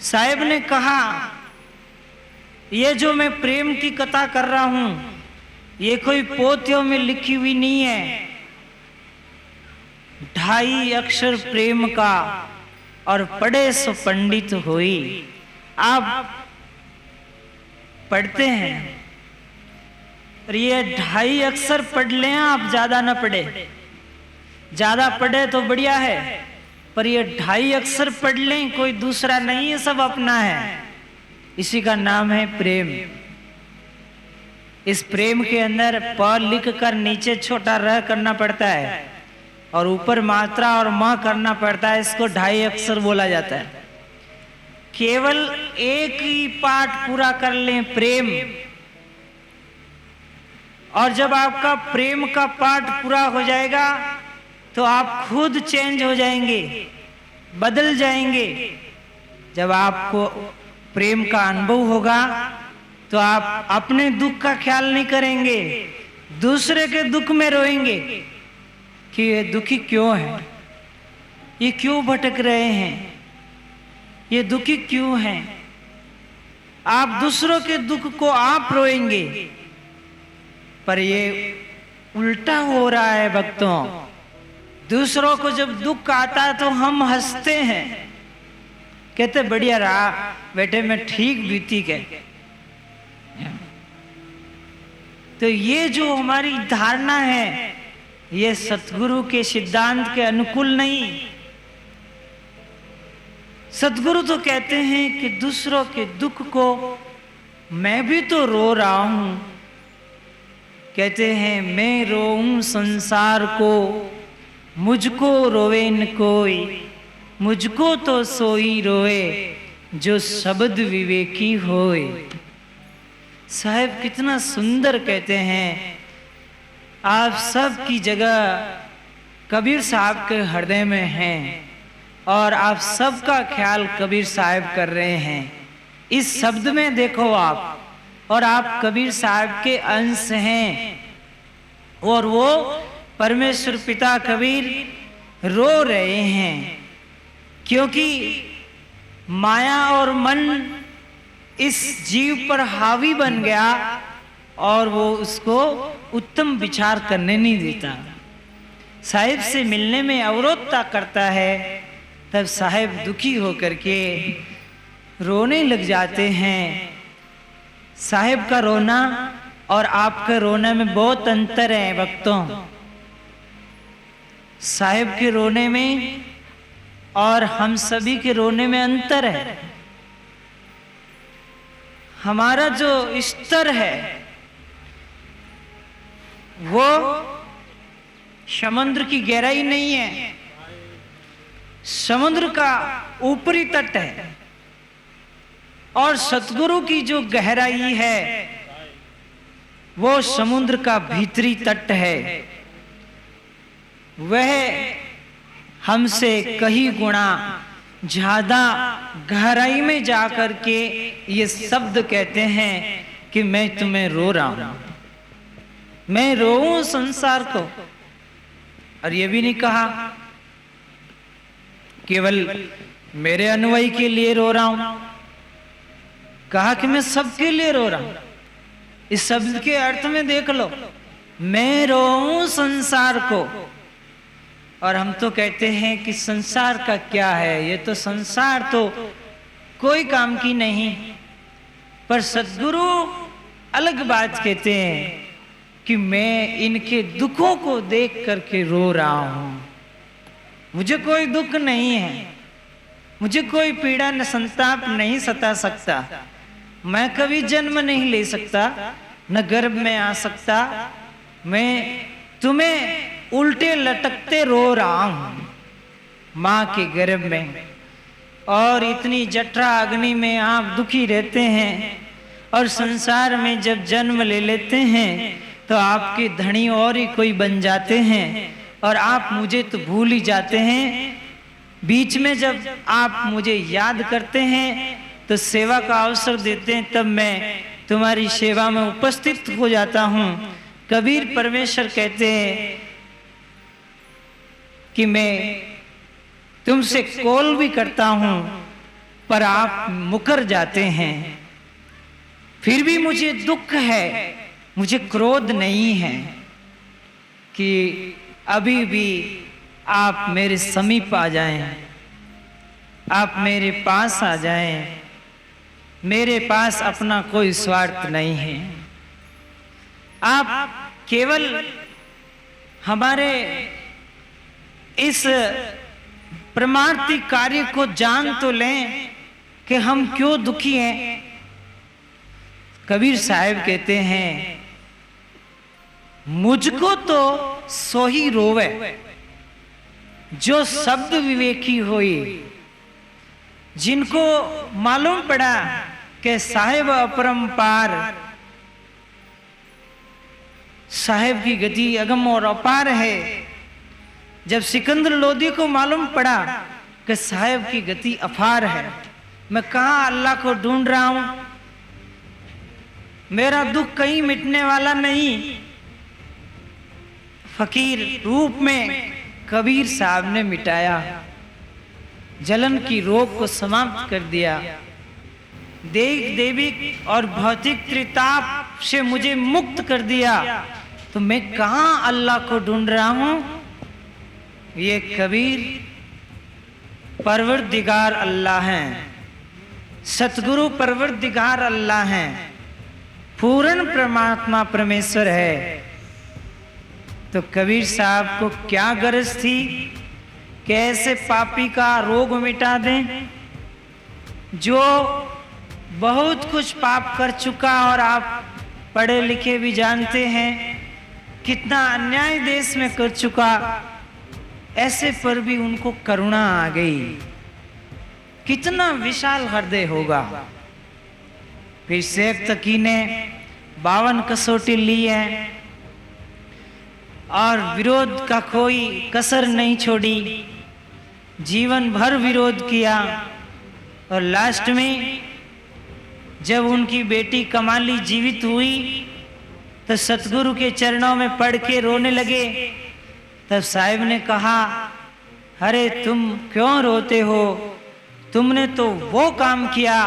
साहेब ने कहा, ये जो मैं प्रेम की कथा कर रहा हूं, ये कोई पोथियों में लिखी हुई नहीं है। 2.5 अक्षर प्रेम का और पढ़े सो पंडित होई। आप पढ़ते हैं और ये 2.5 अक्षर पढ़ लें आप, ज्यादा ना पढ़े। ज्यादा पढ़े तो बढ़िया है, पर ये 2.5 अक्षर पढ़ लें, कोई दूसरा नहीं है, सब अपना है। इसी का नाम है प्रेम। इस प्रेम के अंदर प लिख कर नीचे छोटा र करना पड़ता है और ऊपर मात्रा और म करना पड़ता है। इसको 2.5 अक्षर बोला जाता है। केवल एक ही पाठ पूरा कर लें, प्रेम, और जब आपका प्रेम का पाठ पूरा हो जाएगा तो आप खुद चेंज हो जाएंगे, बदल जाएंगे। जब आपको प्रेम का अनुभव होगा तो आप अपने दुख का ख्याल नहीं करेंगे, दूसरे के दुख में रोएंगे कि ये दुखी क्यों है, ये क्यों भटक रहे हैं, ये दुखी क्यों हैं। आप दूसरों के दुख को आप रोएंगे, पर ये उल्टा हो रहा है भक्तों। दूसरों को जब दुख आता है तो हम हंसते हैं, कहते बढ़िया रहा बेटे, मैं ठीक बीती के। तो ये जो हमारी धारणा है, ये सतगुरु के सिद्धांत के अनुकूल नहीं। सतगुरु तो कहते हैं कि दूसरों के दुख को मैं भी तो रो रहा हूं। कहते हैं मैं रोऊं संसार को, मुझको रोवे न कोई, मुझको तो सोई रोए जो शब्द विवेकी होए। साहब कितना सुंदर कहते हैं। आप सब की जगह कबीर साहब के हृदय में हैं और आप सबका ख्याल कबीर साहब कर रहे हैं। इस शब्द में देखो आप, और आप कबीर साहब के अंश हैं और वो परमेश्वर पिता कबीर रो रहे हैं, क्योंकि माया और मन इस जीव पर हावी बन गया और वो उसको उत्तम विचार करने नहीं देता, साहिब से मिलने में अवरोधता करता है। तब साहिब दुखी होकर के रोने लग जाते हैं। साहिब का रोना और आपके रोने में बहुत अंतर है भक्तों। साहिब के रोने में और हम सभी के रोने में अंतर है। हमारा जो स्तर है वो समुद्र की गहराई नहीं है, समुद्र का ऊपरी तट है। और सतगुरु की जो गहराई है वो समुद्र का भीतरी तट है। वह हमसे कई गुना ज्यादा गहराई में जाकर के ये शब्द कहते हैं कि मैं तुम्हें रो रहा हूं, मैं रोऊं संसार को। और ये भी नहीं कहा केवल मेरे अनुयायी के लिए रो रहा हूं, कहा कि मैं सबके लिए रो रहा हूं। इस शब्द के अर्थ में देख लो, मैं रोऊं संसार को। और हम तो कहते हैं कि संसार का क्या है, ये तो संसार तो कोई काम की नहीं। पर सद्गुरु अलग बात कहते हैं कि मैं इनके दुखों को देख करके रो रहा हूं। मुझे कोई दुख नहीं है, मुझे कोई पीड़ा न संताप नहीं सता सकता, मैं कभी जन्म नहीं ले सकता, न गर्भ में आ सकता। मैं तुम्हें उल्टे लटकते रो रहा हूं मां के गर्भ में। और इतनी जठरा अग्नि में आप दुखी रहते हैं और संसार में जब जन्म ले लेते हैं तो आपके धनी और ही कोई बन जाते हैं और आप मुझे तो भूल ही जाते हैं। बीच में जब आप मुझे याद करते हैं तो सेवा का अवसर देते हैं, तब मैं तुम्हारी सेवा में उपस्थित हो जाता हूं। कबीर परमेश्वर कहते हैं कि मैं तुमसे कॉल भी करता हूं पर आप मुकर जाते हैं। फिर भी मुझे दुख है, मुझे क्रोध नहीं है कि अभी भी आप मेरे समीप आ जाएं, आप मेरे पास आ जाएं। मेरे पास अपना कोई स्वार्थ नहीं है। आप केवल हमारे इस परमार्थी कार्य को जान तो लें कि हम क्यों दुखी हैं। कबीर साहब कहते हैं, मुझको तो सो ही रोवे जो शब्द विवेकी होई, जिनको मालूम पड़ा कि साहेब अपरंपार, साहेब की गति अगम और अपार है। जब सिकंदर लोधी को मालूम पड़ा कि साहेब की गति अपार है, मैं कहां अल्लाह को ढूंढ रहा हूं, मेरा दुख कहीं मिटने वाला नहीं। फकीर रूप में कबीर साहब ने मिटाया, जलन की रोग को समाप्त कर दिया। देव देविक और भौतिक त्रिताप से मुझे मुक्त कर दिया, तो मैं कहां अल्लाह को ढूंढ रहा हूं। ये कबीर परवरदिगार अल्लाह हैं, सतगुरु परवरदिगार अल्लाह हैं, पूर्ण परमात्मा परमेश्वर है। तो कबीर साहब को क्या गरज थी कि ऐसे पापी का रोग मिटा दें जो बहुत कुछ पाप कर चुका। और आप पढ़े लिखे भी जानते हैं कितना अन्याय देश में कर चुका, ऐसे पर भी उनको करुणा आ गई। कितना विशाल हृदय होगा। फिर शेख तकी ने 52 कसौटी ली है और विरोध का कोई कसर नहीं छोड़ी, जीवन भर विरोध किया। और लास्ट में जब उनकी बेटी कमाली जीवित हुई तो सतगुरु के चरणों में पड़ के रोने लगे। तब साहिब ने कहा, अरे तुम क्यों रोते हो, तुमने तो वो काम किया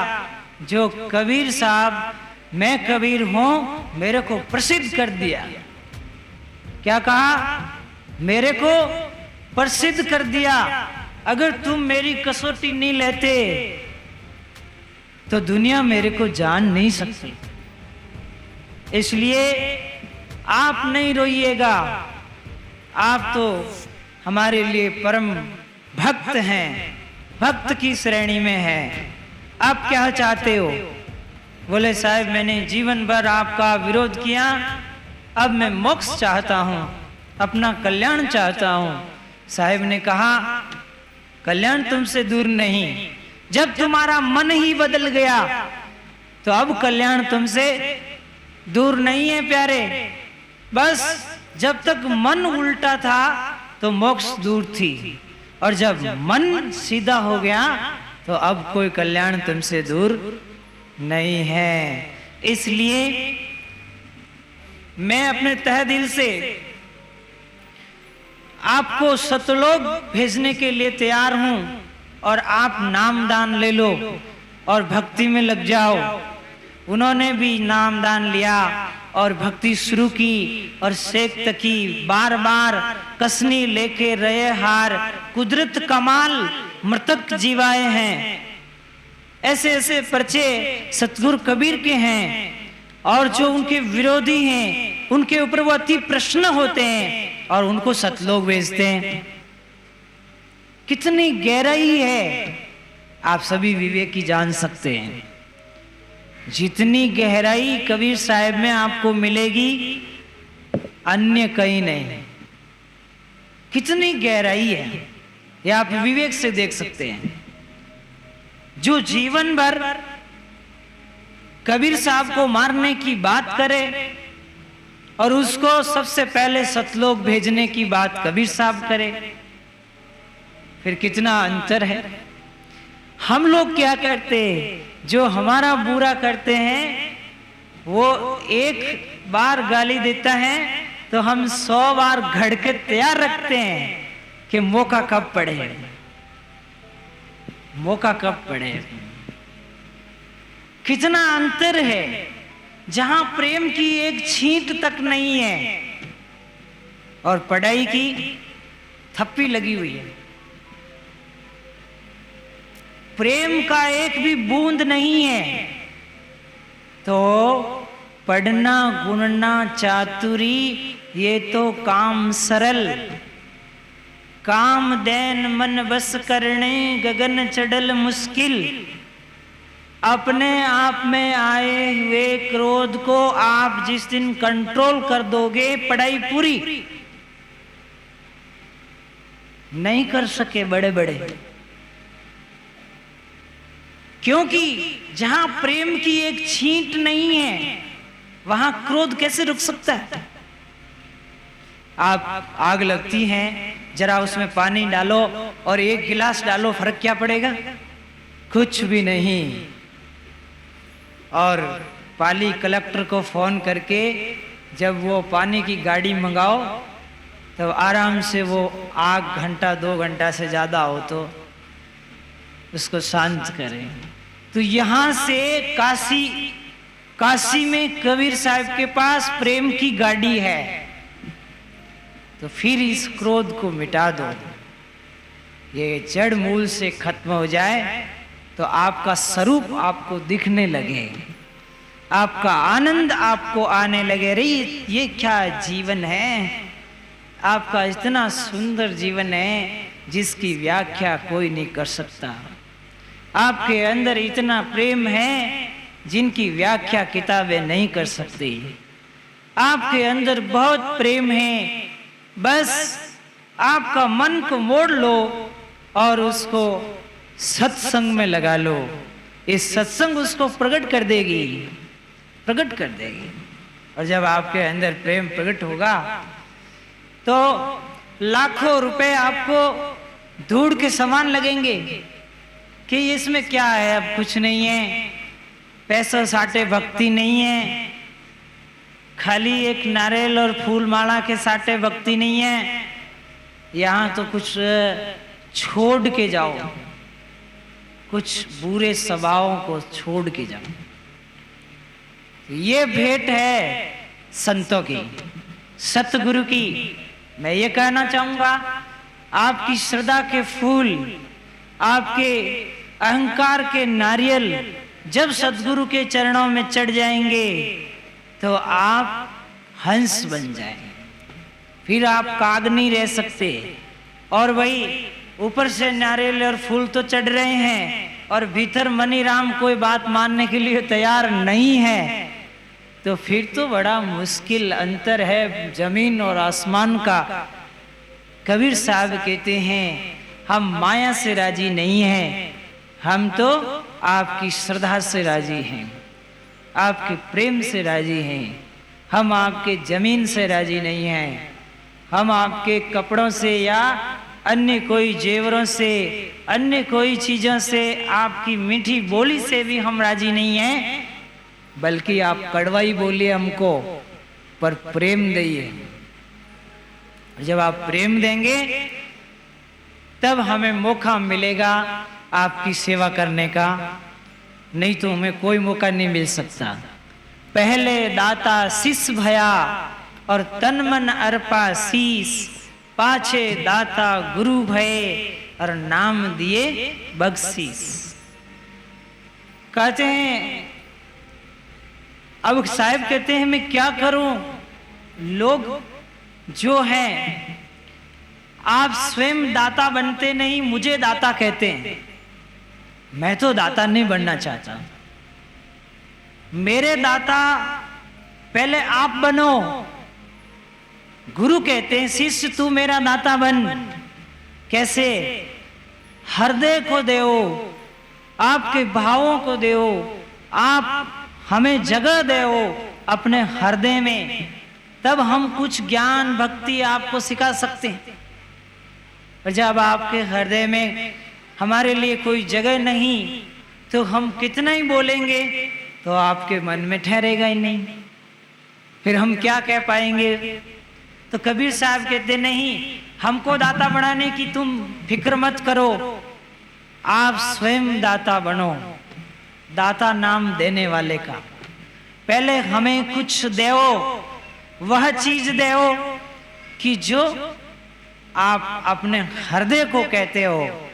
जो कबीर साहब, मैं कबीर हूं, मेरे को प्रसिद्ध कर दिया। क्या कहा, मेरे को प्रसिद्ध कर दिया। अगर तुम मेरी कसौटी नहीं लेते तो दुनिया मेरे को जान नहीं सकती। इसलिए आप नहीं रोइएगा, आप तो हमारे लिए परम भक्त हैं, भक्त की श्रेणी में हैं। आप क्या चाहते हो? बोले साहब मैंने जीवन भर आपका विरोध किया, अब मैं मोक्ष चाहता हूं, अपना कल्याण चाहता हूं। साहब ने कहा, कल्याण तुमसे दूर नहीं, जब तुम्हारा मन ही बदल गया तो अब कल्याण तुमसे दूर नहीं है प्यारे। बस जब तक मन उल्टा था तो मोक्ष दूर थी, और जब मन सीधा हो गया तो अब कोई कल्याण तुमसे दूर नहीं है। इसलिए मैं अपने तहे दिल से आपको सतलोक भेजने के लिए तैयार हूं, और आप नामदान ले लो और भक्ति में लग जाओ। उन्होंने भी नामदान लिया और भक्ति शुरू की। और शेख तकी बार बार कसनी लेके रहे हार, कुदरत कमाल मृतक जीवाए हैं। ऐसे ऐसे पर्चे सतगुरु कबीर के हैं, और जो उनके विरोधी हैं उनके ऊपर वो अति प्रश्न होते हैं और उनको सतलोक भेजते हैं। कितनी गहराई है आप सभी विवेकी जान सकते हैं। जितनी गहराई कबीर साहब में आपको मिलेगी अन्य कहीं नहीं। कितनी गहराई है ये आप विवेक से देख सकते हैं। जो जीवन भर कबीर साहब को मारने की बात करे और उसको सबसे पहले सतलोक भेजने की बात कबीर साहब करे, फिर कितना अंतर है। हम लोग क्या करते हैं, जो हमारा बुरा करते हैं वो एक बार गाली देता है तो हम 100 बार घड़ के तैयार रखते हैं कि मौका कब पड़े। मौका कब पड़े। कितना अंतर है, जहां प्रेम की एक छींट तक नहीं है और पढ़ाई की थप्पी लगी हुई है। प्रेम का एक भी बूंद नहीं है तो पढ़ना गुणना चातुरी ये तो काम सरल। काम दैन मन बस करने गगन चढ़ल मुश्किल। अपने आप में आए हुए क्रोध को आप जिस दिन कंट्रोल कर दोगे, पढ़ाई पूरी। नहीं कर सके बड़े बड़े, क्योंकि जहां प्रेम की एक छींट नहीं है वहां क्रोध कैसे रुक सकता है। आप आग लगती है, जरा उसमें पानी डालो और एक गिलास डालो, फर्क क्या पड़ेगा? कुछ भी नहीं। और पाली कलेक्टर को फोन करके जब वो पानी की गाड़ी मंगाओ तो आराम से वो आग घंटा 2 घंटा से ज्यादा हो तो उसको शांत करें। तो यहां से काशी में कबीर साहब के पास प्रेम की गाड़ी है। तो फिर इस क्रोध को मिटा दो, ये जड़ मूल से खत्म हो जाए तो आपका स्वरूप आपको दिखने लगे, आपका आनंद आपको आने लगे। रे ये क्या जीवन है, आपका इतना सुंदर जीवन है जिसकी व्याख्या कोई नहीं कर सकता। आपके अंदर इतना प्रेम है जिनकी व्याख्या किताबें नहीं कर सकती। आपके अंदर बहुत प्रेम है, बस आपका मन को मोड़ लो और उसको सत्संग में लगा लो। इस सत्संग उसको प्रकट कर देगी, प्रकट कर देगी। और जब आपके अंदर प्रेम प्रकट होगा तो लाखों रुपए आपको धूड़ के समान लगेंगे कि इसमें क्या है, अब कुछ नहीं है, पैसा साटे भक्ति नहीं है, खाली एक नारियल और फूल माला के साटे भक्ति नहीं है। यहां तो कुछ छोड़ के जाओ, कुछ बुरे स्वभावों को छोड़ के जाओ। ये भेंट है संतों की, सतगुरु की। मैं ये कहना चाहूंगा, आपकी श्रद्धा के फूल, आपके अहंकार के नारियल जब सतगुरु के चरणों में चढ़ जाएंगे तो आप हंस बन जाएंगे, फिर आप काग नहीं रह सकते। और वही ऊपर से नारियल और फूल तो चढ़ रहे हैं और भीतर मनी राम कोई बात मानने के लिए तैयार नहीं है, तो फिर तो बड़ा मुश्किल अंतर है जमीन और आसमान का। कबीर साहब कहते हैं, हम माया से राजी नहीं हैं, हम तो आपकी श्रद्धा से राजी हैं, आपके प्रेम से राजी हैं। हम आपके जमीन से राजी नहीं हैं, हम आपके कपड़ों से या अन्य कोई जेवरों से, अन्य कोई चीजों से, आपकी मीठी बोली से भी हम राजी नहीं हैं, बल्कि आप कड़वाई बोलिए हमको, पर प्रेम दीजिए। जब आप प्रेम देंगे तब हमें मौका मिलेगा आपकी सेवा करने का, नहीं तो हमें कोई मौका नहीं मिल सकता। पहले दाता शिष्य भया और तन मन अर्पा शीस, पाछे दाता गुरु भये और नाम दिए बख्शीस। कहते हैं, अब साहब कहते हैं मैं क्या करूं, लोग जो हैं आप स्वयं दाता बनते नहीं, मुझे दाता कहते हैं। मैं तो दाता नहीं बनना चाहता, मेरे दाता पहले आप बनो। गुरु कहते हैं शिष्य तू मेरा दाता बन। कैसे? हृदय को देओ, आपके भावों को देओ, आप हमें जगह देओ अपने हृदय में, तब हम कुछ ज्ञान भक्ति आपको सिखा सकते हैं। और जब आपके हृदय में हमारे लिए कोई जगह नहीं तो हम कितना ही बोलेंगे तो आपके मन में ठहरेगा ही नहीं, फिर हम क्या कह पाएंगे। तो कबीर साहब कहते नहीं, हमको दाता बनाने की तुम फिक्र मत करो, आप स्वयं दाता बनो, दाता नाम देने वाले का। पहले हमें कुछ देओ, वह चीज देओ कि जो आप अपने हृदय को कहते हो